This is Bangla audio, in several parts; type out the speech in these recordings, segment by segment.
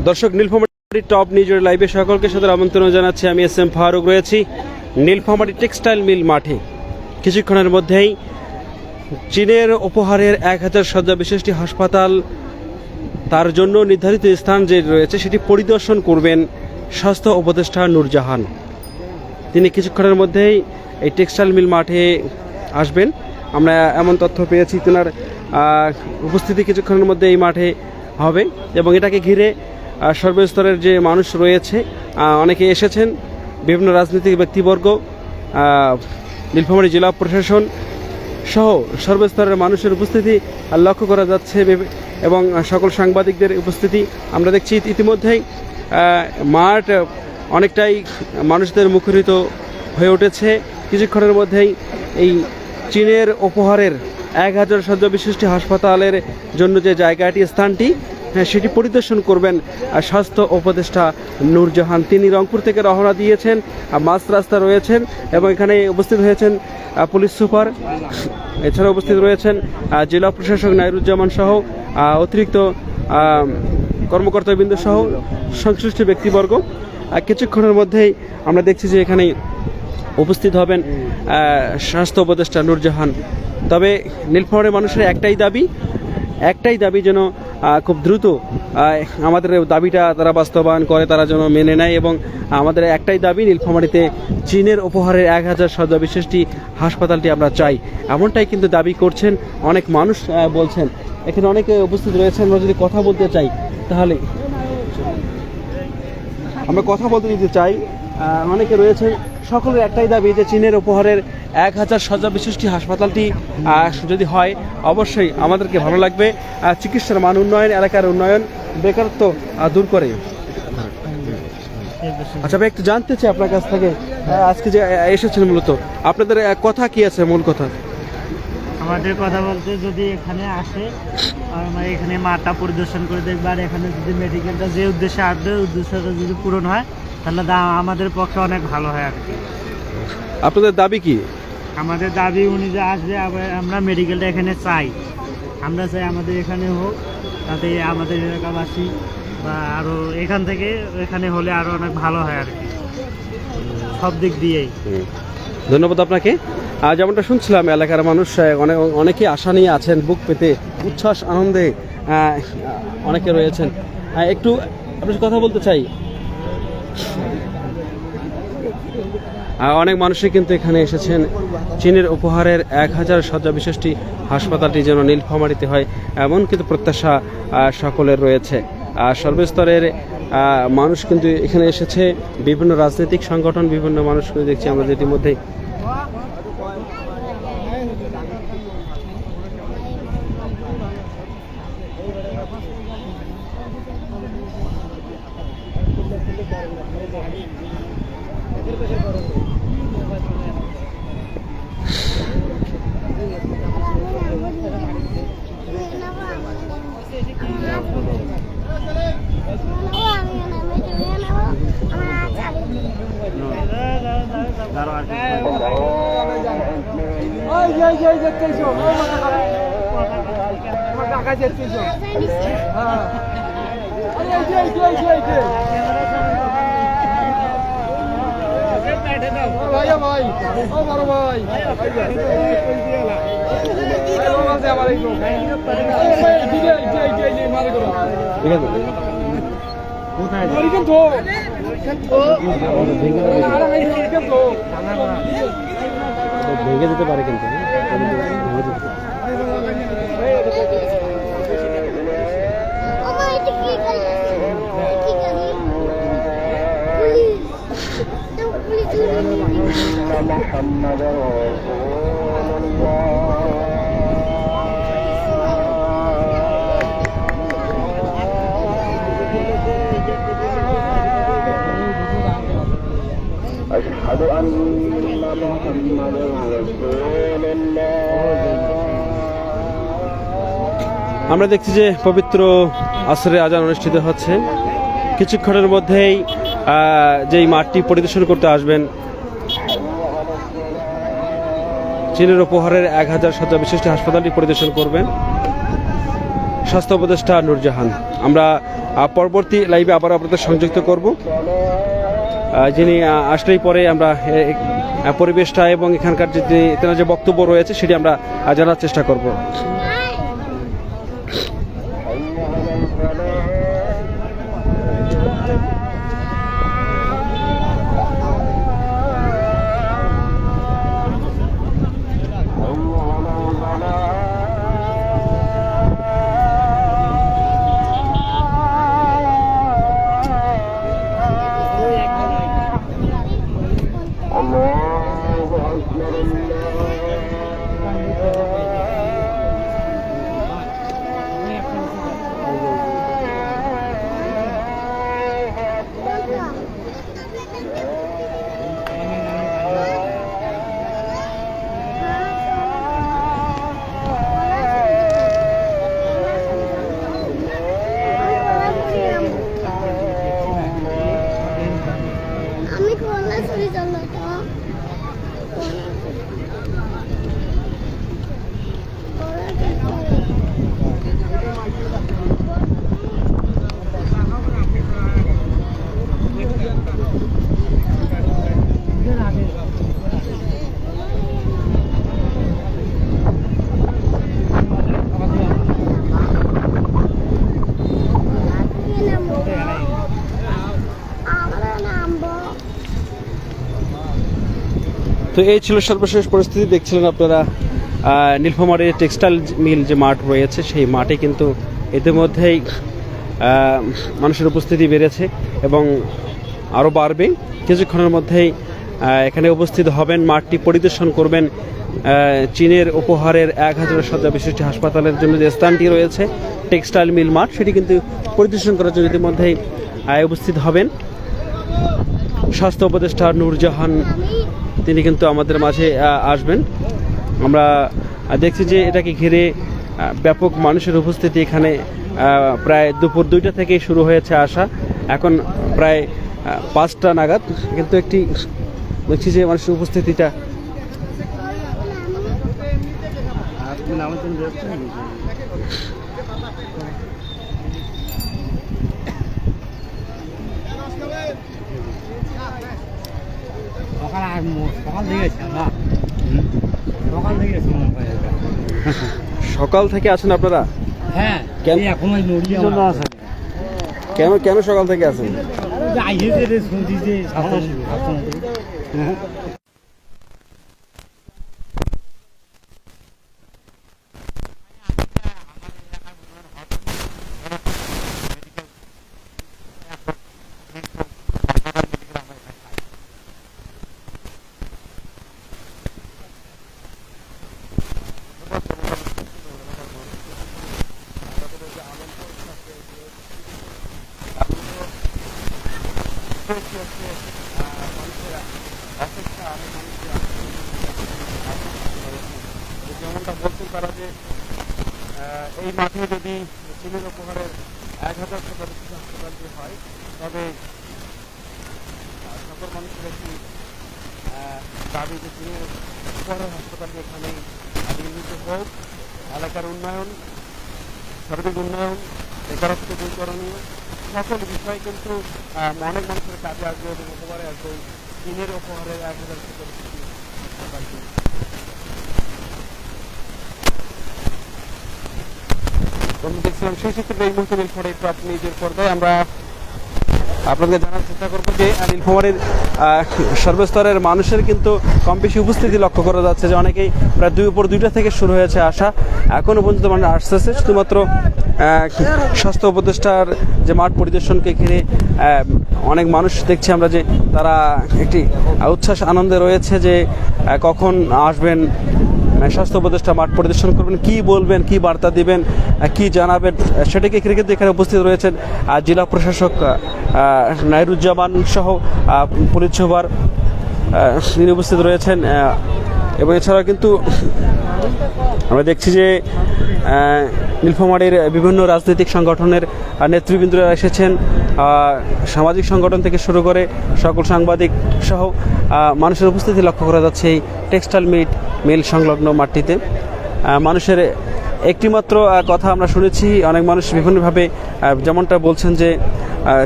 দর্শক, নীলফামারী টপ নিউজের লাইভে সকলকে সাদর আমন্ত্রণ জানাচ্ছি। আমি এস এম ফারুক রয়েছি নীলফামারী টেক্সটাইল মিল মাঠে। কিছুক্ষণের মধ্যেই চীনের উপহারের 1000 শয্যা বিশিষ্ট হাসপাতাল, তার জন্য নির্ধারিত স্থান যে রয়েছে সেটি পরিদর্শন করবেন স্বাস্থ্য উপদেষ্টা নূরজাহান। তিনি কিছুক্ষণের মধ্যেই এই টেক্সটাইল মিল মাঠে আসবেন। আমরা এমন তথ্য পেয়েছি, তেনার উপস্থিতি কিছুক্ষণের মধ্যে এই মাঠে হবে এবং এটাকে ঘিরে সর্বস্তরের যে মানুষ রয়েছে অনেকে এসেছেন, বিভিন্ন রাজনৈতিক ব্যক্তিবর্গ, নীলফামারী জেলা প্রশাসন সহ সর্বস্তরের মানুষের উপস্থিতি লক্ষ্য করা যাচ্ছে এবং সকল সাংবাদিকদের উপস্থিতি আমরা দেখছি। ইতিমধ্যেই মাঠ অনেকটাই মানুষদের মুখরিত হয়ে উঠেছে। কিছুক্ষণের মধ্যেই এই চীনের উপহারের 1000 শয্যা বিশিষ্ট হাসপাতালের জন্য যে জায়গাটি, স্থানটি, সেটি পরিদর্শন করবেন স্বাস্থ্য উপদেষ্টা নূরজাহান। তিনি রংপুর থেকে রওনা দিয়েছেন, মাঝ রাস্তা রয়েছেন এবং এখানে উপস্থিত হয়েছেন পুলিশ সুপার, এছাড়া উপস্থিত রয়েছেন জেলা প্রশাসক নাইরুজ্জামান সহ অতিরিক্ত কর্মকর্তাবৃন্দ সহ সংশ্লিষ্ট ব্যক্তিবর্গ। কিছুক্ষণের মধ্যেই আমরা দেখছি যে এখানে উপস্থিত হবেন স্বাস্থ্য উপদেষ্টা নূরজাহান। তবে নীলফামারীর মানুষের একটাই দাবি যেন খুব দ্রুত আমাদের দাবিটা তারা বাস্তবায়ন করে, তারা যেন মেনে নেয়। এবং আমাদের একটাই দাবি, নীলফামারীতে চীনের উপহারের 1000 শয্যা বিশিষ্ট হাসপাতালটি আমরা চাই, এমনটাই কিন্তু দাবি করছেন অনেক মানুষ বলছেন। এখানে অনেকে উপস্থিত রয়েছেন। আমরা যদি কথা বলতে চাই তাহলে আমরা কথা বলতে দিতে চাই, অনেকে রয়েছেন। সকলের একটাই দাবি যে চীনের উপহারের 1000 শয্যা বিশিষ্ট হাসপাতালটি যদি হয় অবশ্যই আমাদেরকে ভালো লাগবে। চিকিৎসার মান উন্নয়ন, এলাকার উন্নয়ন, বেকারত্ব দূর করে। আচ্ছা ভাই, একটু জানতে চাই আপনার কাছ থেকে, আজকে যে এসেছেন মূলত আপনাদের কথা কি আছে? মূল কথা আমাদের কথা বলতে, যদি এখানে আসে আমরা এখানে মাঠটা পরিদর্শন করে দেখবো, আর এখানে যদি মেডিকেলটা যে উদ্দেশ্যে আসবে উদ্দেশ্যটা যদি পূরণ হয় তাহলে আমাদের পক্ষে অনেক ভালো হয় আর কি। আপনাদের দাবি কি? আমাদের দাবি, উনি যে আসবে আমরা মেডিকেলটা এখানে চাই, আমরা চাই আমাদের এখানে হোক, তাতে আমাদের এলাকাবাসী বা আরও এখান থেকে এখানে হলে আরও অনেক ভালো হয় আর কি, সব দিক দিয়েই। ধন্যবাদ আপনাকে। যেমনটা শুনছিলাম, এলাকার মানুষ অনেকে আশা নিয়ে আছেন, বুক পেতে উচ্ছ্বাস আনন্দে অনেকে রয়েছেন। একটু আপনার কথা বলতে চাই। অনেক মানুষই কিন্তু এখানে এসেছেন চীনের উপহারের 1000 শয্যা বিশিষ্ট হাসপাতালটি যেন নীলফামারীতে হয়, এমন কিন্তু প্রত্যাশা সকলের রয়েছে। সর্বস্তরের মানুষ কিন্তু এখানে এসেছে, বিভিন্ন রাজনৈতিক সংগঠন, বিভিন্ন মানুষ দেখছি আমরা ইতিমধ্যেই। ভেঙে দিতে পারে কিন্তু أشهد أن محمدا رسول الله। আমরা দেখছি যে পবিত্র আসরের আজান অনুষ্ঠিত হচ্ছে। কিছুক্ষণের মধ্যেই যেই মাঠটি পরিদর্শন করতে আসবেন চীনের উপহারের 1000 শয্যা বিশিষ্ট হাসপাতালটি পরিদর্শন করবেন স্বাস্থ্য উপদেষ্টা নূরজাহান। আমরা পরবর্তী লাইভে আবার আপনাদের সংযুক্ত করব, যিনি আসলেই পরে আমরা পরিবেশটা এবং এখানকার যে তেনার যে বক্তব্য রয়েছে সেটি আমরা জানার চেষ্টা করব। আমি কোলা চুরি চলো তো তো এই ছিল সর্বশেষ পরিস্থিতি। দেখছিলেন আপনারা নীলফামারীর টেক্সটাইল মিল যে মাঠ রয়েছে সেই মাঠে কিন্তু ইতিমধ্যেই মানুষের উপস্থিতি বেড়েছে এবং আরও বাড়বে। কিছুক্ষণের মধ্যেই এখানে উপস্থিত হবেন, মাঠটি পরিদর্শন করবেন। চীনের উপহারের 1000 শয্যা বিশিষ্ট হাসপাতালের জন্য যে স্থানটি রয়েছে টেক্সটাইল মিল মাঠ, সেটি কিন্তু পরিদর্শন করার জন্য ইতিমধ্যেই উপস্থিত হবেন স্বাস্থ্য উপদেষ্টা নূরজাহান। তিনি কিন্তু আমাদের মাঝে আসবেন। আমরা দেখছি যে এটাকে ঘিরে ব্যাপক মানুষের উপস্থিতি এখানে। প্রায় দুপুর 2টা থেকেই শুরু হয়েছে আসা, এখন প্রায় 5টা নাগাদ, কিন্তু একটি দেখছি যে মানুষের উপস্থিতিটা সকাল থেকে আছেন আপনারা? হ্যাঁ, কেন- এখন ওই নড়িয়ে আছে। কেন কেন সকাল থেকে আছেন? যেমনটা বলছেন তারা যে এই মাঠে যদি চীনের উপহারের 1000 শয্যা বিশিষ্ট হাসপাতালটি হয় তবে সকল মানুষের একটি দাবি যে চীনের উপহারের হাসপাতালটি এখানে নির্মিত হোক। এলাকার উন্নয়ন, সার্বিক উন্নয়ন, বেকারত্ব দূরীকরণীয় সকল বিষয় কিন্তু অনেক মানুষের কাজে আসবে এবং উপহারে আসবে চীনের উপহারের 1000 শয্যা বিশিষ্ট হাসপাতালটি। আমরা দেখছিলাম সেই ক্ষেত্রে এই মুহূর্তে নীলফামারীর একটু নিজের পর্দায় আমরা আপনাদের জানার চেষ্টা করবো যে নীলফামারীর সর্বস্তরের মানুষের কিন্তু কম বেশি উপস্থিতি লক্ষ্য করা যাচ্ছে, যে অনেকেই প্রায় দুপুর 2টা থেকে শুরু হয়েছে আসা, এখনও পর্যন্ত মানুষ আসতেছে। শুধুমাত্র স্বাস্থ্য উপদেষ্টার যে মাঠ পরিদর্শনকে ঘিরে অনেক মানুষ দেখছি আমরা যে তারা একটি উচ্ছ্বাস আনন্দে রয়েছে যে কখন আসবেন স্বাস্থ্য উপদেষ্টা, মাঠ পরিদর্শন করবেন, কি বলবেন, কি বার্তা দিবেন, কি জানাবেন, সেটাকে ঘিরে কিন্তু এখানে উপস্থিত রয়েছেন জেলা প্রশাসক নাইরুজ্জামান সহ পুলিশ সুপার তিনি উপস্থিত রয়েছেন। এবং এছাড়াও কিন্তু আমরা দেখছি যে নীলফামারীর বিভিন্ন রাজনৈতিক সংগঠনের নেতৃবৃন্দরা এসেছেন, সামাজিক সংগঠন থেকে শুরু করে সকল সাংবাদিক সহ মানুষের উপস্থিতি লক্ষ্য করা যাচ্ছে এই টেক্সটাইল মিল সংলগ্ন মাঠটিতে। মানুষের একটিমাত্র কথা আমরা শুনেছি, অনেক মানুষ বিভিন্নভাবে যেমনটা বলছেন যে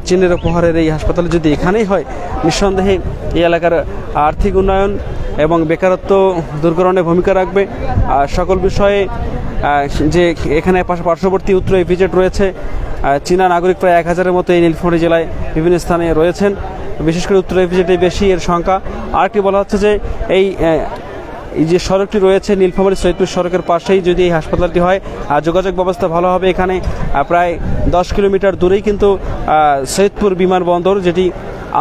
চীনের উপহারের এই হাসপাতাল যদি এখানেই হয়, নিঃসন্দেহে এই এলাকার আর্থিক উন্নয়ন এবং বেকারত্ব দূরকরণে ভূমিকা রাখবে। সকল বিষয়ে যে এখানে পার্শ্ববর্তী উত্তর ইপিজেড রয়েছে, চীনা নাগরিক প্রায় 1000-এর মতো এই নীলফামারী জেলায় বিভিন্ন স্থানে রয়েছেন, বিশেষ করে উত্তর ইপিজেডে বেশি এর সংখ্যা। আরেকটি বলা হচ্ছে যে এই যে সড়কটি রয়েছে নীলফামারী সৈয়দপুর সড়কের পাশেই যদি এই হাসপাতালটি হয়, যোগাযোগ ব্যবস্থা ভালো হবে। এখানে প্রায় 10 কিলোমিটার দূরেই কিন্তু সৈয়দপুর বিমানবন্দর, যেটি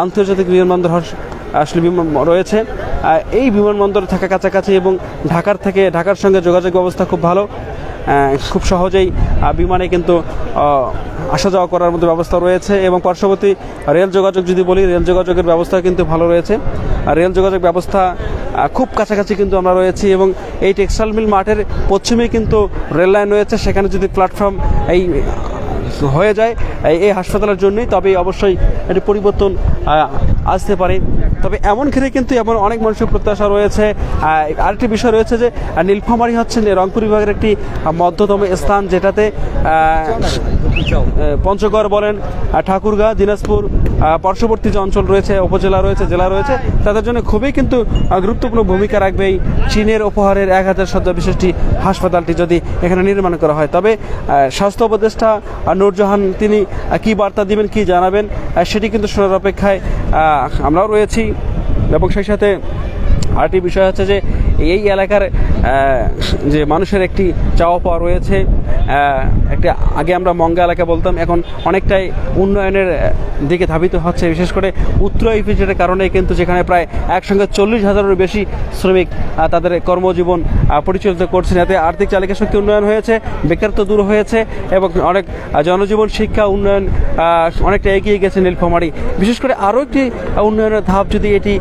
আন্তর্জাতিক বিমানবন্দর আসলে রয়েছে। এই বিমানবন্দর থাকা কাছাকাছি এবং ঢাকার সঙ্গে যোগাযোগ ব্যবস্থা খুব ভালো, খুব সহজেই বিমানে কিন্তু আসা যাওয়া করার মতো ব্যবস্থা রয়েছে। এবং পার্শ্ববর্তী রেল যোগাযোগ যদি বলি, রেল যোগাযোগের ব্যবস্থা কিন্তু ভালো রয়েছে। রেল যোগাযোগ ব্যবস্থা খুব কাছাকাছি কিন্তু আমরা রয়েছি এবং এই টেক্সটাইল মিল মাঠের পশ্চিমে কিন্তু রেল লাইন রয়েছে। সেখানে যদি প্ল্যাটফর্ম এই হয়ে যায় এই হাসপাতালের জন্যই, তবে অবশ্যই এটি পরিবর্তন আসতে পারে। তবে এমন ক্ষেত্রে কিন্তু এমন অনেক মানুষের প্রত্যাশা রয়েছে। আরেকটি বিষয় রয়েছে যে নীলফামারী হচ্ছে রংপুর বিভাগের একটি মধ্যতম স্থান, যেটাতে পঞ্চগড় বলেন, ঠাকুরগাঁ, দিনাজপুর পার্শ্ববর্তী যে অঞ্চল রয়েছে, উপজেলা রয়েছে, জেলা রয়েছে, তাদের জন্য খুবই কিন্তু গুরুত্বপূর্ণ ভূমিকা রাখবে এই চীনের উপহারের 1000 শয্যা বিশিষ্ট হাসপাতালটি যদি এখানে নির্মাণ করা হয়। তবে স্বাস্থ্য উপদেষ্টা নূরজাহান তিনি কি বার্তা দিবেন, কি জানাবেন, সেটি কিন্তু শোনার অপেক্ষায় আমরাও রয়েছি। এবং সেই সাথে আরেকটি বিষয় হচ্ছে যে এই এলাকার যে মানুষের একটি চাওয়া পাওয়া রয়েছে। একটি আগে আমরা মঙ্গা এলাকা বলতাম, এখন অনেকটাই উন্নয়নের দিকে ধাবিত হচ্ছে, বিশেষ করে উত্তর ইপিজেডের কারণে কিন্তু, যেখানে প্রায় একসঙ্গে 40,000-এরও বেশি শ্রমিক তাদের কর্মজীবন পরিচালিত করছেন। এতে আর্থিক চালিকা শক্তি উন্নয়ন হয়েছে, বেকারত্ব দূর হয়েছে এবং অনেক জনজীবন, শিক্ষা উন্নয়ন অনেকটা এগিয়ে গেছে নীলফামারী। বিশেষ করে আরও একটি উন্নয়নের ধাপ যদি এটি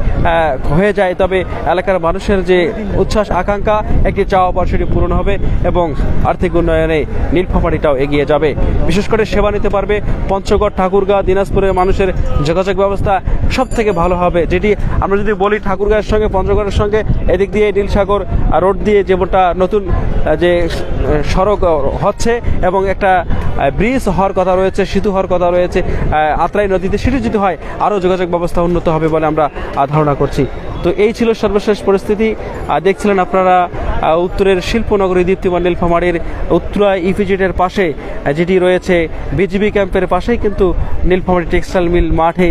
হয়ে যায়, তবে এলাকার মানুষের যে উচ্ছ্বাস, আকাঙ্ক্ষা, একটি চাওয়া পাওয়া সেটি পূরণ হবে এবং আর্থিক উন্নয়নে নীলফামারীটাও এগিয়ে যাবে। বিশেষ করে সেবা নিতে পারবে পঞ্চগড়, ঠাকুরগাঁ, দিনাজপুরের মানুষের যোগাযোগ ব্যবস্থা সব থেকে ভালো হবে। যেটি আমরা যদি বলি ঠাকুরগাঁয়ের সঙ্গে পঞ্চগড়ের সঙ্গে এদিক দিয়ে নীলসাগর রোড দিয়ে যেমনটা নতুন যে সড়ক হচ্ছে এবং একটা ব্রিজ হওয়ার কথা রয়েছে, সেতু হওয়ার কথা রয়েছে আত্রাই নদীতে, সেটি যদি হয় আরও যোগাযোগ ব্যবস্থা উন্নত হবে বলে আমরা ধারণা করছি। তো এই ছিল সর্বশেষ পরিস্থিতি। দেখছিলেন আপনারা উত্তরের শিল্পনগরী দীপ্তিমান নীলফামারীর উত্তরা ইপিজেডের পাশে, যেটি রয়েছে বিজিবি ক্যাম্পের পাশেই কিন্তু নীলফামারী টেক্সটাইল মিল মাঠে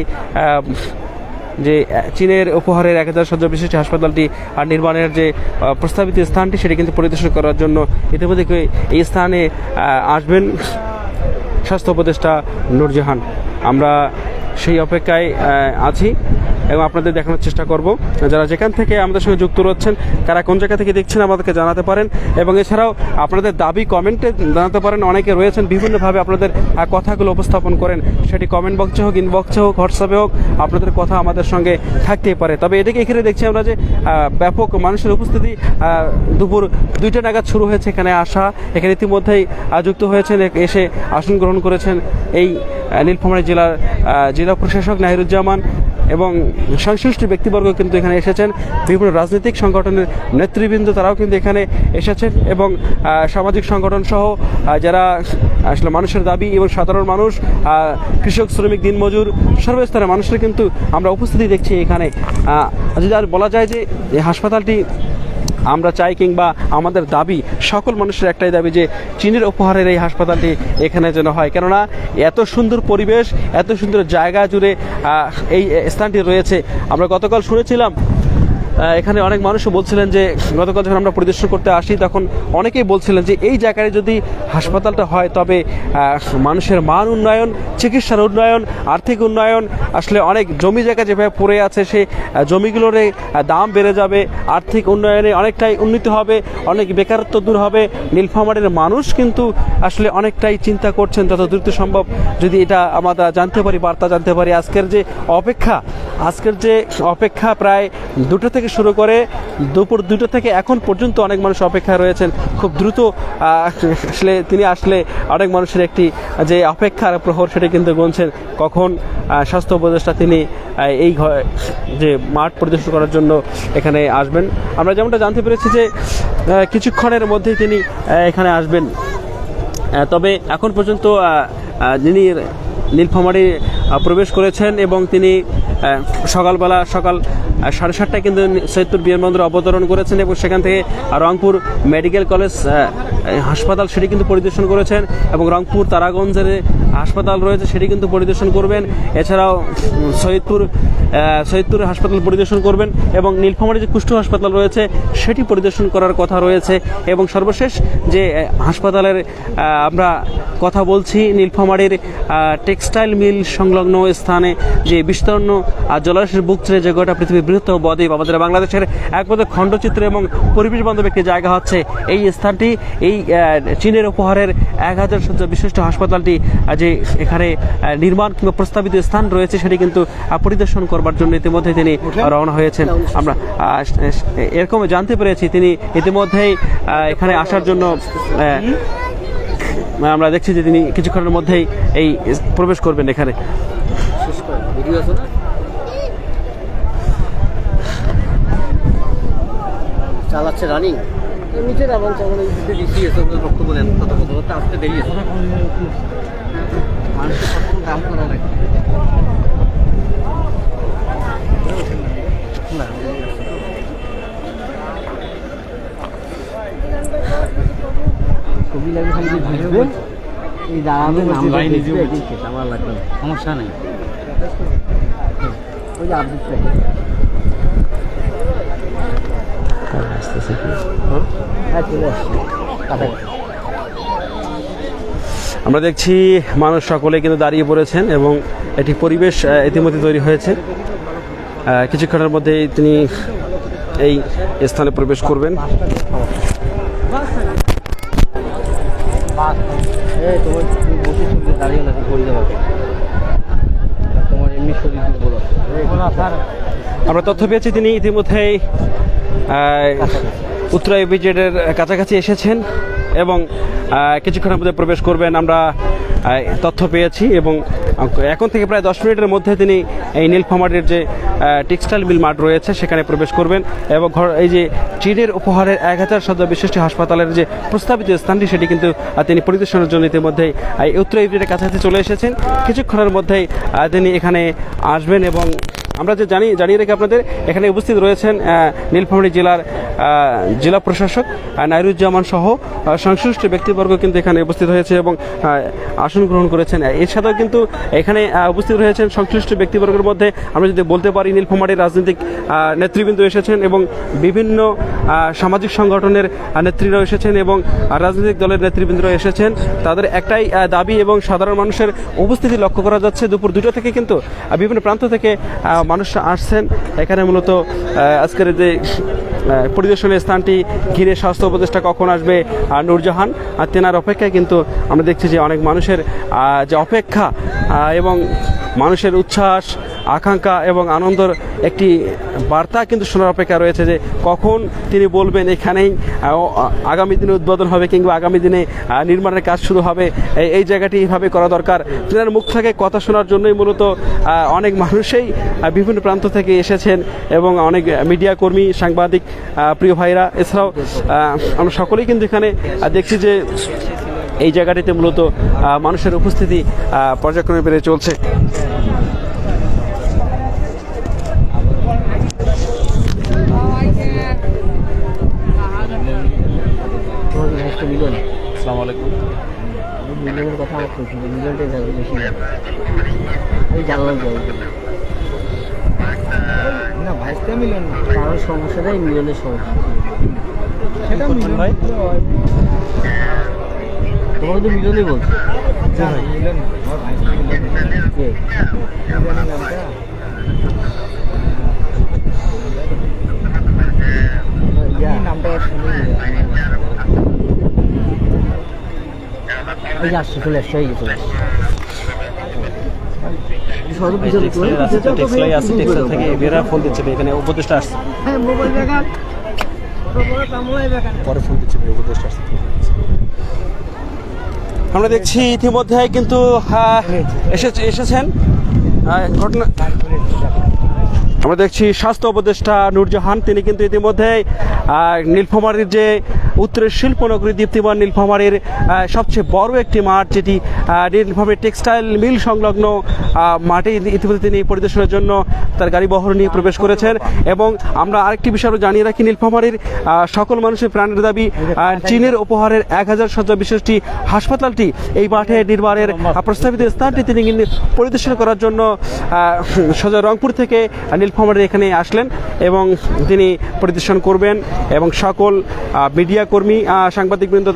যে চীনের উপহারের 1000 শয্যা বিশিষ্ট হাসপাতালটি নির্মাণের যে প্রস্তাবিত স্থানটি, সেটি কিন্তু পরিদর্শন করার জন্য ইতিমধ্যে এই স্থানে আসবেন স্বাস্থ্য উপদেষ্টা নূরজাহান। আমরা সেই অপেক্ষায় আছি এবং আপনাদের দেখানোর চেষ্টা করব। যারা যেখান থেকে আমাদের সঙ্গে যুক্ত রয়েছেন, তারা কোন জায়গা থেকে দেখছেন আমাদেরকে জানাতে পারেন এবং এছাড়াও আপনাদের দাবি কমেন্টে জানাতে পারেন। অনেকে রয়েছেন বিভিন্নভাবে আপনাদের কথাগুলো উপস্থাপন করেন, সেটি কমেন্ট বক্সে হোক, ইনবক্সে হোক, হোয়াটসঅ্যাপে হোক, আপনাদের কথা আমাদের সঙ্গে থাকতেই পারে। তবে এটাকে এখানে দেখছি আমরা যে ব্যাপক মানুষের উপস্থিতি, দুপুর 2টা নাগাদ শুরু হয়েছে এখানে আসা। এখানে ইতিমধ্যেই যুক্ত হয়েছেন, এসে আসন গ্রহণ করেছেন এই নীলফামারী জেলার জেলা প্রশাসক নাহিরুজ্জামান এবং সংশ্লিষ্ট ব্যক্তিবর্গ কিন্তু এখানে এসেছেন। বিভিন্ন রাজনৈতিক সংগঠনের নেতৃবৃন্দ তারাও কিন্তু এখানে এসেছেন এবং সামাজিক সংগঠন সহ যারা আসলে মানুষের দাবি এবং সাধারণ মানুষ, কৃষক, শ্রমিক, দিনমজুর, সর্বস্তরের মানুষের কিন্তু আমরা উপস্থিতি দেখছি এখানে। যদি আর বলা যায় যে এই হাসপাতালটি আমরা চাই কিংবা আমাদের দাবি, সকল মানুষের একটাই দাবি যে চীনের উপহারের এই হাসপাতালটি এখানে যেন হয়। কেননা এত সুন্দর পরিবেশ, এত সুন্দর জায়গা জুড়ে এই স্থানটি রয়েছে। আমরা গতকাল শুনেছিলাম এখানে অনেক মানুষও বলছিলেন যে গতকাল যখন আমরা পরিদর্শন করতে আসি, তখন অনেকেই বলছিলেন যে এই জায়গায় যদি হাসপাতালটা হয় তবে মানুষের মান উন্নয়ন, চিকিৎসার উন্নয়ন, আর্থিক উন্নয়ন, আসলে অনেক জমি জায়গা যেভাবে পড়ে আছে সেই জমিগুলোর দাম বেড়ে যাবে, আর্থিক উন্নয়নে অনেকটাই উন্নীত হবে, অনেক বেকারত্ব দূর হবে। নীলফামারীর মানুষ কিন্তু আসলে অনেকটাই চিন্তা করছেন যত দ্রুত সম্ভব যদি এটা আমরা জানতে পারি, বার্তা জানতে পারি। আজকের যে অপেক্ষা প্রায় 2টা থেকে শুরু করে দুপুর 2টা থেকে এখন পর্যন্ত অনেক মানুষ অপেক্ষায় রয়েছেন। খুব দ্রুত আসলে তিনি আসলে অনেক মানুষের একটি যে অপেক্ষার প্রহর, সেটা কিন্তু গুনছেন কখন স্বাস্থ্য উপদেষ্টা তিনি এই যে মাঠ পরিদর্শন করার জন্য এখানে আসবেন। আমরা যেমনটা জানতে পেরেছি যে কিছুক্ষণের মধ্যেই তিনি এখানে আসবেন। তবে এখন পর্যন্ত যিনি নীলফামারী প্রবেশ করেছেন এবং তিনি সকাল 7:30টায় কিন্তু সৈয়দপুর বিমানবন্দরে অবতরণ করেছেন এবং সেখান থেকে রংপুর মেডিকেল কলেজ হাসপাতাল সেটি কিন্তু পরিদর্শন করেছেন এবং রংপুর তারাগঞ্জের হাসপাতাল রয়েছে সেটি কিন্তু পরিদর্শন করবেন। এছাড়াও সৈয়দপুর হাসপাতাল পরিদর্শন করবেন এবং নীলফামারী যে কুষ্ঠ হাসপাতাল রয়েছে সেটি পরিদর্শন করার কথা রয়েছে। এবং সর্বশেষ যে হাসপাতালের আমরা কথা বলছি, নীলফামারীর টেক্সটাইল মিল সংলগ্ন স্থানে যে বিস্তীর্ণ জলাশয়ের বুক ছেড়ে যে গোটা পৃথিবীর বৃহত্তম বদ্বীপ আমাদের বাংলাদেশের একমাত্র খণ্ডচিত্র এবং পরিবেশ বান্ধব একটি জায়গা হচ্ছে এই স্থানটি। এই চীনের উপহারের 1000 শয্যা বিশিষ্ট হাসপাতালটি যে এখানে নির্মাণ কিংবা প্রস্তাবিত স্থান রয়েছে সেটি কিন্তু পরিদর্শন করবার জন্য ইতিমধ্যে তিনি রওনা হয়েছেন। আমরা এরকম জানতে পেরেছি তিনি ইতিমধ্যেই এখানে আসার জন্য আমরা দেখছি যে তিনি কিছুক্ষণের মধ্যেই এই প্রবেশ করবেন এখানে। চালাচ্ছে রানিং নিজের এবং বক্তব্য দেন কত কথা আসতে দেরি আছে মানুষের সব কাম করা লাগে ছবি লাগে খালি বুঝবে এই দাঁড়াবে নাম আমার লাগবে সমস্যা নেই ওই যে আপডেট আমরা দেখছি মানুষ সকলে কিন্তু দাঁড়িয়ে পড়েছেন এবং একটি পরিবেশ ইতিমধ্যে তৈরি হয়েছে। কিছুক্ষণের মধ্যেই তিনি এই স্থানে প্রবেশ করবেন। আমরা তথ্য পেয়েছি তিনি ইতিমধ্যেই উত্তরা ইপিজেডের কাছাকাছি এসেছেন এবং কিছুক্ষণের মধ্যে প্রবেশ করবেন আমরা তথ্য পেয়েছি এবং এখন থেকে প্রায় 10 মিনিটের মধ্যে তিনি এই নীলফামারীর যে টেক্সটাইল মিল মাঠ রয়েছে সেখানে প্রবেশ করবেন এবং এই যে চীনের উপহারের 1000 শয্যা বিশিষ্ট হাসপাতালের যে প্রস্তাবিত স্থানটি সেটি কিন্তু তিনি পরিদর্শনের জন্য ইতিমধ্যেই উত্তরা ইপিজেডের কাছাকাছি চলে এসেছেন। কিছুক্ষণের মধ্যেই তিনি এখানে আসবেন এবং আমরা যে জানিয়ে রেখে আপনাদের এখানে উপস্থিত রয়েছেন নীলফামারী জেলার জেলা প্রশাসক নাইরুজ্জামান সহ সংশ্লিষ্ট ব্যক্তিবর্গ কিন্তু এখানে উপস্থিত হয়েছে এবং আসন গ্রহণ করেছেন। এর সাথেও কিন্তু এখানে উপস্থিত রয়েছেন সংশ্লিষ্ট ব্যক্তিবর্গের মধ্যে আমরা যদি বলতে পারি নীলফামারীর রাজনৈতিক নেতৃবৃন্দ এসেছেন এবং বিভিন্ন সামাজিক সংগঠনের নেতৃত্বরা এসেছেন এবং রাজনৈতিক দলের নেতৃবৃন্দরা এসেছেন। তাদের একটাই দাবি এবং সাধারণ মানুষের উপস্থিতি লক্ষ্য করা যাচ্ছে। দুপুর 2টা থেকে কিন্তু বিভিন্ন প্রান্ত থেকে মানুষরা আসছেন এখানে মূলত আজকের যে পরিদর্শনের স্থানটি ঘিরে স্বাস্থ্য উপদেষ্টা কখন আসবে নূরজাহান তেনার অপেক্ষায় কিন্তু আমরা দেখছি যে অনেক মানুষের যে অপেক্ষা এবং মানুষের উচ্ছ্বাস আকাঙ্ক্ষা এবং আনন্দের একটি বার্তা কিন্তু শোনার অপেক্ষা রয়েছে যে কখন তিনি বলবেন এখানেই আগামী দিনে উদ্বোধন হবে কিংবা আগামী দিনে নির্মাণের কাজ শুরু হবে। এই জায়গাটি এইভাবে করা দরকার। তেনার মুখ থেকে কথা শোনার জন্যই মূলত অনেক মানুষই বিভিন্ন প্রান্ত থেকে এসেছেন এবং অনেক মিডিয়া কর্মী সাংবাদিক প্রিয় ভাইরা এছাড়াও আমরা সকলেই কিন্তু এখানে দেখছি যে এই জায়গাটিতে মূলত মানুষের উপস্থিতি পর্যায়ক্রমে বেড়ে চলছে। আসসালামু আলাইকুম। মিলনের কথা আমার খুশি মিলনটাই যাবে বেশি ওই জানলাম যাই না ভাইসটা মিলন কারোর সমস্যাটাই মিলনের সমস্যা সেটা মিলন ভাই তোমাকে তো মিলনই বলছি মিলন কে নামটা শুনে এই আসছে চলে আসছে এই চলে আসছে থেকে বেরা ফোন দিচ্ছে এখানে উপদেষ্টা আসছে পরে ফোন দিচ্ছে উপদেষ্টা আসছে। আমরা দেখছি ইতিমধ্যে কিন্তু এসেছেন ঘটনা আমরা দেখছি স্বাস্থ্য উপদেষ্টা নূরজাহান, তিনি কিন্তু ইতিমধ্যে নীলফামারীর যে উত্তরের শিল্পনগরী দীপ্তিমান নীলফামারীর সবচেয়ে বড় একটি মাঠ, যেটি নীলফামারী টেক্সটাইল মিল সংলগ্ন মাঠে ইতিমধ্যে তিনি পরিদর্শনের জন্য তার গাড়ি বহর নিয়ে প্রবেশ করেছেন। এবং আমরা আরেকটি বিষয় জানিয়ে রাখি, নীলফামারীর সকল মানুষের প্রাণের দাবি চীনের উপহারের 1000 শয্যা বিশিষ্ট হাসপাতালটি এই মাঠে নির্মাণের প্রস্তাবিত স্থানটি তিনি কিন্তু পরিদর্শন করার জন্য সোজা রংপুর থেকে নীলফামারীর এখানে আসলেন এবং তিনি পরিদর্শন করবেন এবং সকল মিডিয়া কর্মী সাংবাদিকবৃন্দ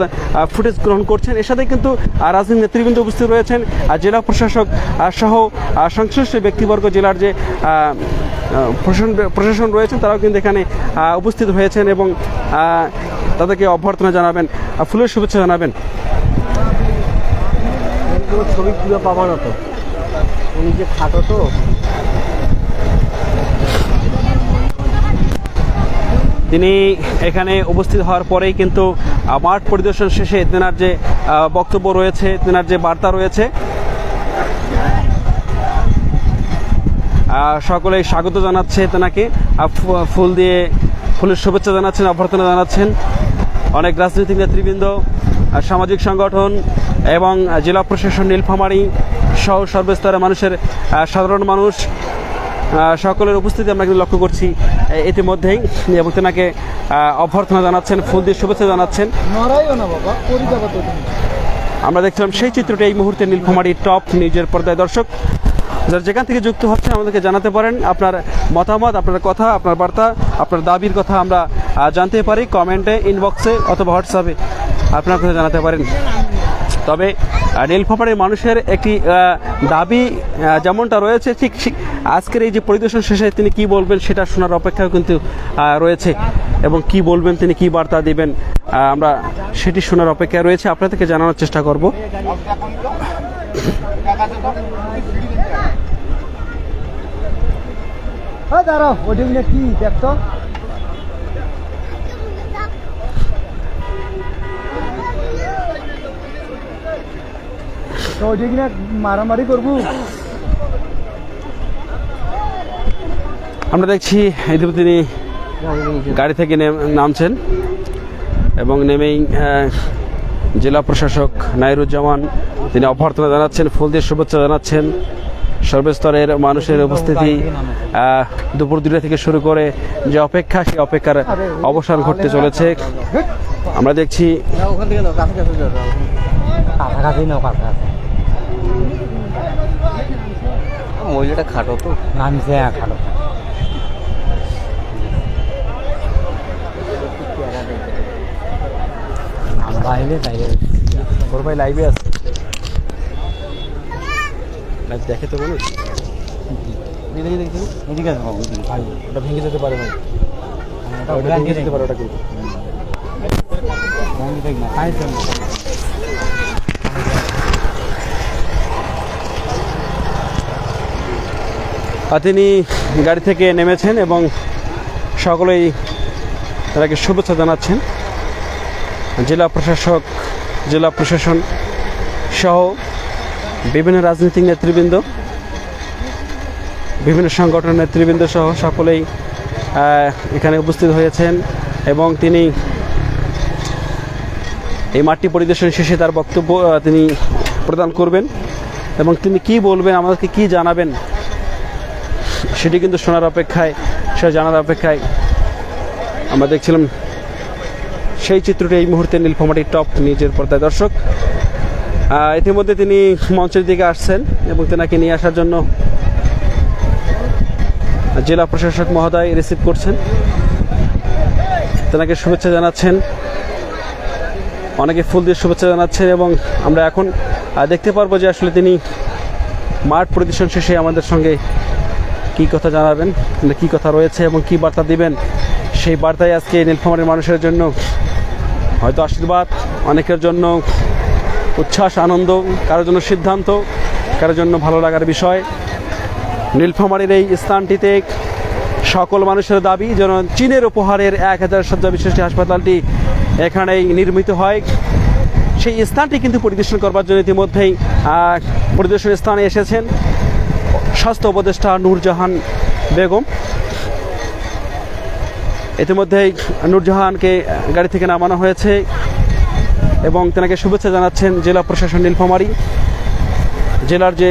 ফুটেজ গ্রহণ করছেন। এর সাথে কিন্তু রাজনৈতিক নেতৃবৃন্দ উপস্থিত রয়েছেন, জেলা প্রশাসক সহ সংশ্লিষ্ট ব্যক্তিবর্গ, জেলার যে প্রশাসন রয়েছেন তারাও কিন্তু এখানে উপস্থিত হয়েছেন এবং তাদেরকে অভ্যর্থনা জানাবেন, ফুলের শুভেচ্ছা জানাবেন। ছবি পুরো পাবো না তো, উনি যে খাটো তো। তিনি এখানে উপস্থিত হওয়ার পরেই কিন্তু মাঠ পরিদর্শন শেষে তেনার যে বক্তব্য রয়েছে, তেনার যে বার্তা রয়েছে, সকলেই স্বাগত জানাচ্ছে তেনাকে, ফুল দিয়ে ফুলের শুভেচ্ছা জানাচ্ছেন, অভ্যর্থনা জানাচ্ছেন। অনেক রাজনৈতিক নেতৃবৃন্দ, সামাজিক সংগঠন এবং জেলা প্রশাসন নীলফামারী সহ সর্বস্তরের মানুষের, সাধারণ মানুষ সকলের উপস্থিতি আমরা কিন্তু লক্ষ্য করছি ইতিমধ্যেই, এবং তেনাকে অভ্যর্থনা জানাচ্ছেন, ফুল দিয়ে শুভেচ্ছা জানাচ্ছেন। আমরা দেখছিলাম সেই চিত্রটি এই মুহূর্তে নীলফামারী টপ নিউজের পর্দায়। দর্শক যারা যেখান থেকে যুক্ত হচ্ছেন আমাদেরকে জানাতে পারেন আপনার মতামত, আপনার কথা, আপনার বার্তা, আপনার দাবির কথা আমরা জানতে পারি কমেন্টে, ইনবক্সে অথবা হোয়াটসঅ্যাপে আপনার কথা জানাতে পারেন। তবে নীলফামারীর মানুষের একটি দাবি যেমনটা রয়েছে, ঠিক আজকের এই যে পরিদর্শন শেষে তিনি কি বলবেন সেটা শোনার অপেক্ষাও কিন্তু রয়েছে, এবং কি বলবেন তিনি, কি বার্তা দেবেন আমরা সেটি শোনার অপেক্ষায় রয়েছে, আপনাদেরকে জানানোর চেষ্টা করব। দাঁড়াও, ওটা কি দেখতো তো ওটা কিনা মারামারি করবো। আমরা দেখছি ইতিমধ্যে তিনি গাড়ি থেকে নামছেন এবং নেমেই জেলা প্রশাসক নাইরুজ্জামান তিনি অভ্যর্থনা জানাচ্ছেন, ফুল দিয়ে শুভেচ্ছা জানাচ্ছেন। সর্বস্তরের মানুষের উপস্থিতি, দুপুর 2টা থেকে শুরু করে যে অপেক্ষা, সেই অপেক্ষার অবসান ঘটতে চলেছে। আমরা দেখছি ওখান থেকে কাছাকাছি নাও, কাছাকাছি মহিলাটা খাটো তো, নামছে খাটো। বাইরে বাইরে ওর ভাই লাইভে আছে, লাইভ দেখে তো মানুষ, এদিকে ওটা ভেঙে যেতে পারে ভাই, ওটা ভেঙে যেতে পারে, ওটা কিন্তু তিনি গাড়ি থেকে নেমেছেন এবং সকলেই তাকে শুভেচ্ছা জানাচ্ছেন। জেলা প্রশাসক, জেলা প্রশাসন সহ বিভিন্ন রাজনৈতিক নেতৃবৃন্দ, বিভিন্ন সংগঠনের নেতৃবৃন্দ সহ সকলেই এখানে উপস্থিত হয়েছেন এবং তিনি এই মাঠটি পরিদর্শন শেষে তার বক্তব্য তিনি প্রদান করবেন এবং তিনি কি বলবেন, আমাদেরকে কি জানাবেন সেটি কিন্তু শোনার অপেক্ষায়, সে জানার অপেক্ষায় আমরা দেখছিলাম সেই চিত্রটি এই মুহূর্তে নীলফামারী টপ নিউজের পর্দায়। দর্শক ইতিমধ্যে তিনি মঞ্চের দিকে আসছেন এবং তেনাকে নিয়ে আসার জন্য জেলা প্রশাসক মহোদয় রিসিভ করছেন, তেনাকে শুভেচ্ছা জানাচ্ছেন, অনেকে ফুল দিয়ে শুভেচ্ছা জানাচ্ছেন এবং আমরা এখন দেখতে পারবো যে আসলে তিনি মাঠ পরিদর্শন শেষে আমাদের সঙ্গে কি কথা জানাবেন, কি কথা রয়েছে এবং কি বার্তা দিবেন। সেই বার্তায় আজকে নীলফামারীর মানুষের জন্য হয়তো আশীর্বাদ, অনেকের জন্য উচ্ছ্বাস, আনন্দ, কারোর জন্য সিদ্ধান্ত, কারোর জন্য ভালো লাগার বিষয়। নীলফামারীর এই স্থানটিতে সকল মানুষের দাবি যেন চীনের উপহারের 1000 শয্যা বিশিষ্ট হাসপাতালটি এখানেই নির্মিত হয়। সেই স্থানটি কিন্তু পরিদর্শন করবার জন্য ইতিমধ্যেই পরিদর্শন স্থানে এসেছেন স্বাস্থ্য উপদেষ্টা নূরজাহান বেগম। ইতিমধ্যেই নূরজাহানকে গাড়ি থেকে নামানো হয়েছে এবং তেনাকে শুভেচ্ছা জানাচ্ছেন জেলা প্রশাসন নীলফামারী। জেলার যে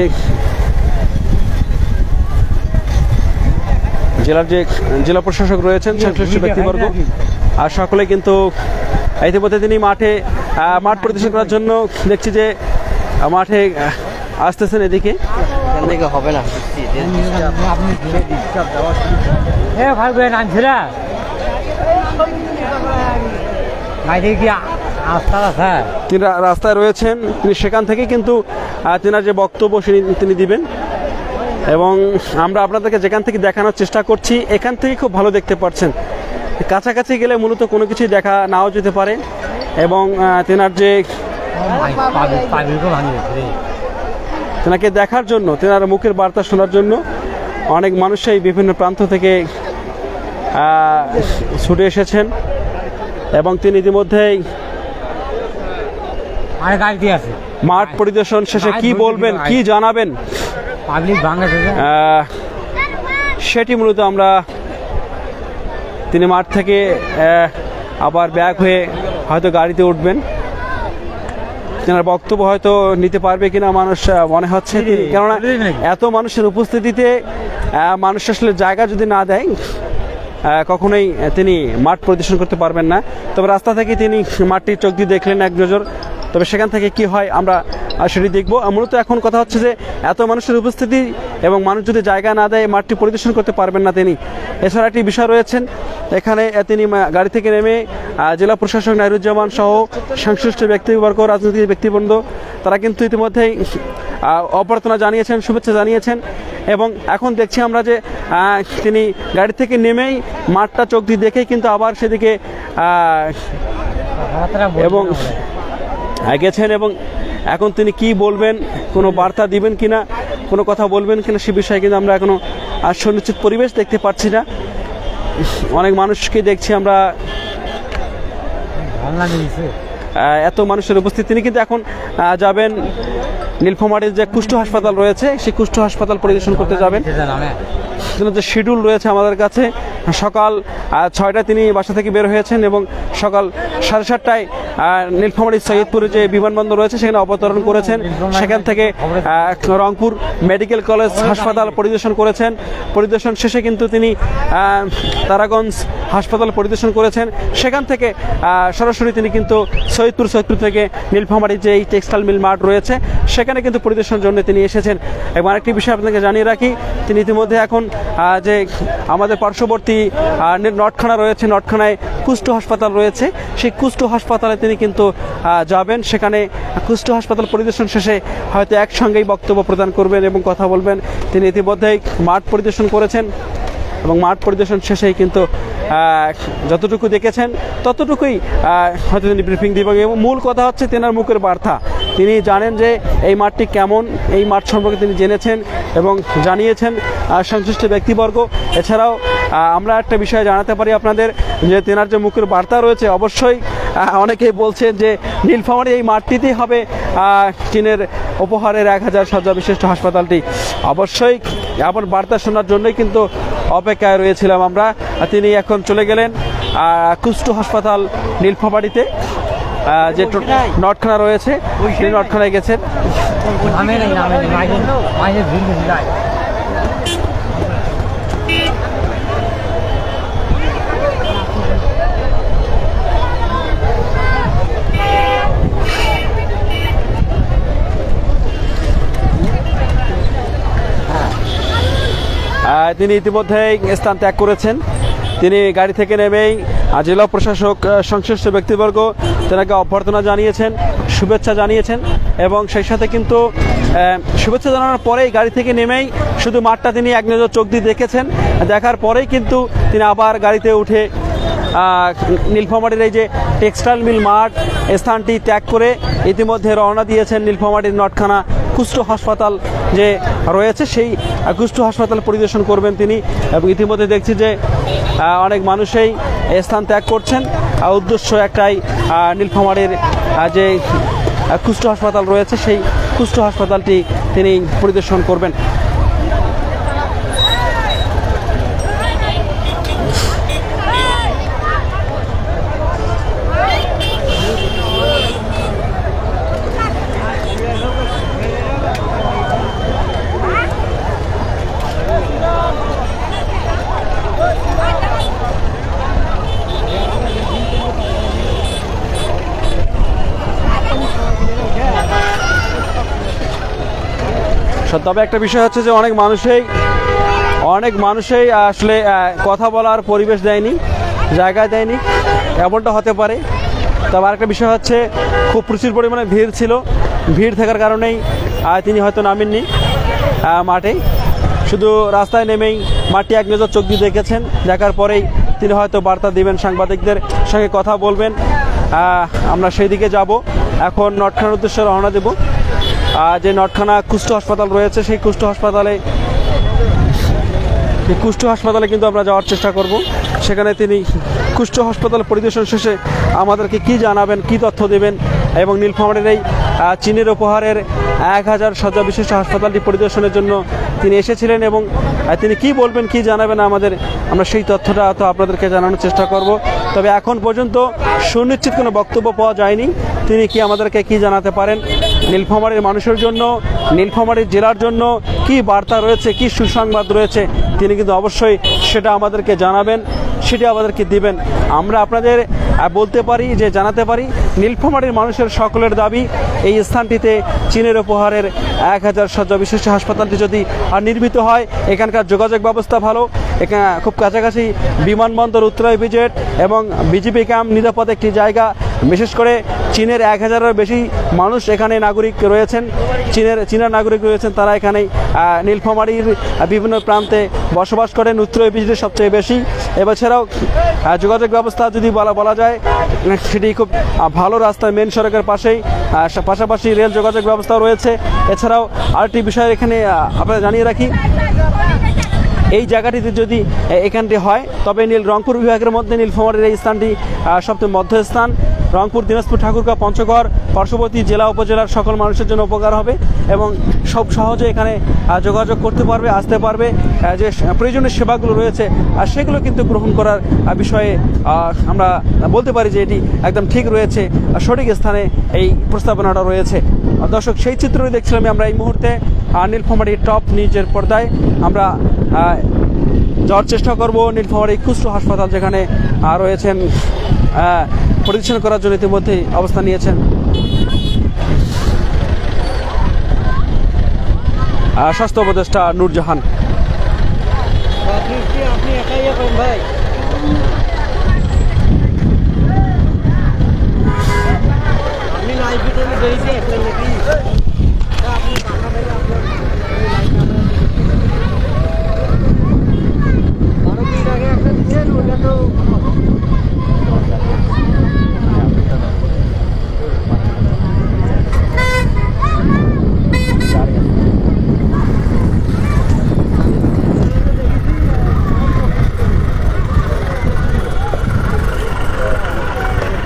জেলা প্রশাসক রয়েছেন, সংশ্লিষ্ট ব্যক্তিবর্গ আর সকলে কিন্তু ইতিমধ্যে তিনি মাঠ পরিদর্শন করার জন্য দেখছি যে মাঠে আসতেছেন এদিকে। এখান থেকে হবে না। তিনি রাস্তায় রয়েছেন, তিনি সেখান থেকে কিন্তু তেনার যে বক্তব্য তিনি দিবেন এবং আমরা আপনাদেরকে যেখান থেকে দেখানোর চেষ্টা করছি এখান থেকে খুব ভালো দেখতে পাচ্ছেন। কাছাকাছি গেলে মূলত কোনো কিছুই দেখা নাও যেতে পারে এবং তেনার যে তেনাকে দেখার জন্য, তেনার মুখের বার্তা শোনার জন্য অনেক মানুষই বিভিন্ন প্রান্ত থেকে ছুটে এসেছেন এবং তিনি ইতিমধ্যেই মাঠ পরিদর্শন শেষে কি বলবেন, কি জানাবেন সেটি মূলত আমরা তিনি মাঠ থেকে আবার ব্যাক হয়ে হয়তো গাড়িতে উঠবেন। তেনার বক্তব্য হয়তো নিতে পারবে কিনা মানুষ মনে হচ্ছে, কেননা এত মানুষের উপস্থিতিতে মানুষ আসলে জায়গা যদি না দেয় কখনোই তিনি মাঠ পরিদর্শন করতে পারবেন না। তবে রাস্তা থেকে তিনি মাঠটির চোখ দিয়ে দেখলেন এক নজর, তবে সেখান থেকে কি হয় আমরা সেটি দেখব। মূলত এখন কথা হচ্ছে যে এত মানুষের উপস্থিতি এবং মানুষ যদি জায়গা না দেয় মাঠটি পরিদর্শন করতে পারবেন না তিনি। এছাড়া একটি বিষয় রয়েছেন, এখানে তিনি গাড়ি থেকে নেমে জেলা প্রশাসক নাইরুজ্জামান সহ সংশ্লিষ্ট ব্যক্তিবর্গ, রাজনৈতিক ব্যক্তিবৃন্দ তারা কিন্তু ইতিমধ্যেই অভ্যর্থনা জানিয়েছেন, শুভেচ্ছা জানিয়েছেন এবং এখন দেখছি আমরা যে তিনি গাড়ি থেকে নেমেই মাঠটা চোখ দিয়ে দেখেই কিন্তু আবার সেদিকে এবং গেছেন এবং এখন তিনি কি বলবেন, কোনো বার্তা দিবেন কিনা, কোনো কথা বলবেন কিনা সে বিষয়ে কিন্তু আমরা এখনো সুনিশ্চিত পরিবেশ দেখতে পাচ্ছি না। অনেক মানুষকে দেখছি আমরা, এত মানুষের উপস্থিতি। তিনি কিন্তু এখন যাবেন নীলফামারীর যে কুষ্ঠ হাসপাতাল রয়েছে সেই কুষ্ঠ হাসপাতাল পরিদর্শন করতে যাবেন। যে শিডিউল রয়েছে আমাদের কাছে, সকাল 6টায় তিনি বাসা থেকে বের হয়েছেন এবং সকাল 7:30টায় নীলফামারী সৈয়দপুরে যে বিমানবন্দর রয়েছে সেখানে অবতরণ করেছেন। সেখান থেকে রংপুর মেডিকেল কলেজ হাসপাতাল পরিদর্শন করেছেন। পরিদর্শন শেষে কিন্তু তিনি তারাগঞ্জ হাসপাতাল পরিদর্শন করেছেন। সেখান থেকে সরাসরি তিনি কিন্তু সৈয়দপুর থেকে নীলফামারী যে এই টেক্সটাইল মিল মাঠ রয়েছে সেখানে কিন্তু পরিদর্শনের জন্য তিনি এসেছেন। এবং আরেকটি বিষয় আপনাকে জানিয়ে রাখি, তিনি ইতিমধ্যে এখন যে আমাদের পার্শ্ববর্তী নটখানা রয়েছে, নটখানায় কুষ্ঠ হাসপাতাল রয়েছে, সেই কুষ্ঠ হাসপাতালে তিনি কিন্তু যাবেন। সেখানে কুষ্ঠ হাসপাতাল পরিদর্শন শেষে হয়তো একসঙ্গেই বক্তব্য প্রদান করবেন এবং কথা বলবেন। তিনি ইতিমধ্যেই মাঠ পরিদর্শন করেছেন এবং মাঠ পরিদর্শন শেষেই কিন্তু যতটুকু দেখেছেন ততটুকুই হয়তো তিনি ব্রিফিং দিবেন। এবং মূল কথা হচ্ছে তেনার মুখের বার্তা। তিনি জানেন যে এই মাঠটি কেমন, এই মাঠ সম্পর্কে তিনি জেনেছেন এবং জানিয়েছেন সংশ্লিষ্ট ব্যক্তিবর্গ। এছাড়াও আমরা একটা বিষয় জানাতে পারি আপনাদের যে তেনার যে মুখের বার্তা রয়েছে, অবশ্যই অনেকেই বলছেন যে নীলফামারী এই মাঠটিতেই হবে চীনের উপহারের 1000 শয্যা বিশিষ্ট হাসপাতালটি। অবশ্যই আমার বার্তা শোনার জন্যই কিন্তু অপেক্ষায় রয়েছিলাম আমরা। তিনি এখন চলে গেলেন কুষ্ঠ হাসপাতাল নীলফামারীতে যে নটখানা রয়েছে সেই নটখানায় গেছেন। তিনি ইতিমধ্যেই স্থান ত্যাগ করেছেন। তিনি গাড়ি থেকে নেমেই জেলা প্রশাসক সংশ্লিষ্ট ব্যক্তিবর্গ তেনাকে অভ্যর্থনা জানিয়েছেন, শুভেচ্ছা জানিয়েছেন এবং সেই সাথে কিন্তু শুভেচ্ছা জানানোর পরেই গাড়ি থেকে নেমেই শুধু মাঠটা তিনি এক নজর চোখ দিয়ে দেখেছেন। দেখার পরেই কিন্তু তিনি আবার গাড়িতে উঠে নীলফামারীর এই যে টেক্সটাইল মিল মাঠ স্থানটি ত্যাগ করে ইতিমধ্যে রওনা দিয়েছেন নীলফামারীর নটখানা কুষ্ঠ হাসপাতাল যে রয়েছে সেই কুষ্ঠ হাসপাতাল পরিদর্শন করবেন তিনি। এবং ইতিমধ্যে দেখছি যে অনেক মানুষই স্থান ত্যাগ করছেন। উদ্দেশ্য একটাই, নীলফামারীর যে কুষ্ঠ হাসপাতাল রয়েছে সেই কুষ্ঠ হাসপাতালটি তিনি পরিদর্শন করবেন। তবে একটা বিষয় হচ্ছে যে অনেক মানুষই আসলে কথা বলার পরিবেশ দেয়নি, জায়গা দেয়নি, এমনটা হতে পারে। তবে আরেকটা বিষয় হচ্ছে খুব প্রচুর পরিমাণে ভিড় ছিল, ভিড় থাকার কারণেই তিনি হয়তো নামেননি মাঠে, শুধু রাস্তায় নেমেই মাঠটি এক নজর চোখ দিয়ে দেখেছেন, দেখার পরেই তিনি হয়তো বার্তা দিবেন, সাংবাদিকদের সঙ্গে কথা বলবেন। আমরা সেই দিকে যাব, এখন নটখানার উদ্দেশ্যে রওনা দেব। যে নটখানা কুষ্ঠ হাসপাতাল রয়েছে, সেই কুষ্ঠ হাসপাতালে কিন্তু আমরা যাওয়ার চেষ্টা করব। সেখানে তিনি কুষ্ঠ হাসপাতাল পরিদর্শন শেষে আমাদেরকে কি জানাবেন, কি তথ্য দেবেন, এবং নীলফামারীর এই চীনের উপহারের 1000 শয্যা বিশিষ্ট হাসপাতালটি পরিদর্শনের জন্য তিনি এসেছিলেন, এবং তিনি কি বলবেন, কি জানাবেন আমরা সেই তথ্যটা তো আপনাদেরকে জানানোর চেষ্টা করব। তবে এখন পর্যন্ত সুনিশ্চিত কোনো বক্তব্য পাওয়া যায়নি তিনি কি আমাদেরকে কি জানাতে পারেন, নীলফামারীর মানুষের জন্য, নীলফামারী জেলার জন্য কি বার্তা রয়েছে, কি সুসংবাদ রয়েছে, তিনি কিন্তু অবশ্যই সেটা আমাদেরকে জানাবেন, সেটা আমাদেরকে দিবেন। আমরা আপনাদের বলতে পারি, যে জানাতে পারি, নীলফামারীর মানুষের সকলের দাবি এই স্থানটিতে চীনের উপহারের 1000 শয্যা বিশিষ্ট হাসপাতালটি যদি নির্মিত হয়। এখানকার যোগাযোগ ব্যবস্থা ভালো, এখানে খুব কাছাকাছি বিমানবন্দর, উত্তরা ইপিজেড এবং বিজিবি ক্যাম্প, নিরাপদ একটি জায়গা। বিশেষ করে চীনের 1000-এর বেশি মানুষ এখানে নাগরিক রয়েছেন, চীনের নাগরিক রয়েছেন, তারা এখানে নীলফামারীর বিভিন্ন প্রান্তে বসবাস করেন, উত্তরা ইপিজেডে সবচেয়ে বেশি। এছাড়াও যোগাযোগ ব্যবস্থা যদি বলা যায় সেটি খুব ভালো, রাস্তায় মেন সড়কের পাশাপাশি রেল যোগাযোগ ব্যবস্থা রয়েছে। এছাড়াও আরেকটি বিষয় এখানে আপনাদের জানিয়ে রাখি, এই জায়গাটিতে যদি এখানটি হয় তবে রংপুর বিভাগের মধ্যে নীলফামারীর এই স্থানটি সবচেয়ে মধ্যস্থান। রংপুর, দিনাজপুর, ঠাকুরগাঁও, পঞ্চগড়, পার্শ্ববর্তী জেলা উপজেলার সকল মানুষের জন্য উপকার হবে এবং সব সহজে এখানে যোগাযোগ করতে পারবে, আসতে পারবে। যে প্রয়োজনীয় সেবাগুলো রয়েছে সেগুলো কিন্তু গ্রহণ করার বিষয়ে আমরা বলতে পারি যে এটি একদম ঠিক রয়েছে, সঠিক স্থানে এই প্রস্তাবনাটা রয়েছে। দর্শক, সেই চিত্রই দেখছিলাম আমরা এই মুহূর্তে নীলফামারী টপ নিউজের পর্দায়। আমরা যাওয়ার চেষ্টা করব নীলফামারী কুষ্ঠ হাসপাতাল, যেখানে রয়েছেন পরিদর্শন করার জন্য ইতিমধ্যেই অবস্থান নিয়েছেন স্বাস্থ্য উপদেষ্টা নূরজাহান। আপনি একাই ভাই, আপনি লাইফে বেরিয়েছে নাকি?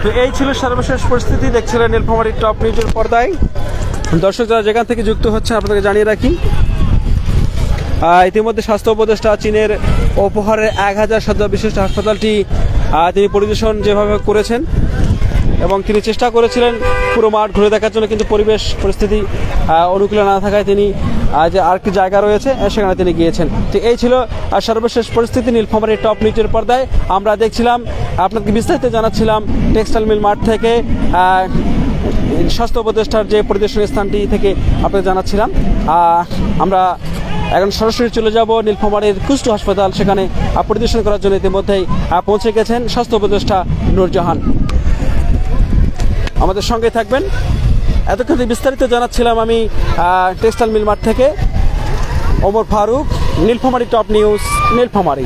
তো এই ছিল সর্বশেষ পরিস্থিতি, দেখছিলেন নীলফামারী টপ নিউজের পর্দায়। দর্শক যারা যেখান থেকে যুক্ত হচ্ছেন আপনাদেরকে জানিয়ে রাখি, ইতিমধ্যে স্বাস্থ্য উপদেষ্টা চীনের উপহারের 1000 শয্যা বিশিষ্ট হাসপাতালটি তিনি পরিদর্শন যেভাবে করেছেন এবং তিনি চেষ্টা করেছিলেন পুরো মাঠ ঘুরে দেখার জন্য, কিন্তু পরিস্থিতি অনুকূলে না থাকায় তিনি যে আর কি জায়গা রয়েছে সেখানে তিনি গিয়েছেন। তো এই ছিল সর্বশেষ পরিস্থিতি নীলফামারী টপ নিউজের পর্দায়। আমরা দেখছিলাম, আপনাকে বিস্তারিত জানাচ্ছিলাম টেক্সটাইল মিল মাঠ থেকে, স্বাস্থ্য উপদেষ্টার যে পরিদর্শন স্থানটি থেকে আপনাদের জানাচ্ছিলাম। আমরা এখন সরাসরি চলে যাব নীলফামারীর কুষ্ঠ হাসপাতাল, সেখানে পরিদর্শন করার জন্য ইতিমধ্যেই পৌঁছে গেছেন স্বাস্থ্য উপদেষ্টা নূরজাহান। আমাদের সঙ্গে থাকবেন। এতক্ষণ বিস্তারিত জানাচ্ছিলাম আমি টেক্সটাইল মিল মাঠ থেকে ওমর ফারুক, নীলফামারী টপ নিউজ, নীলফামারী।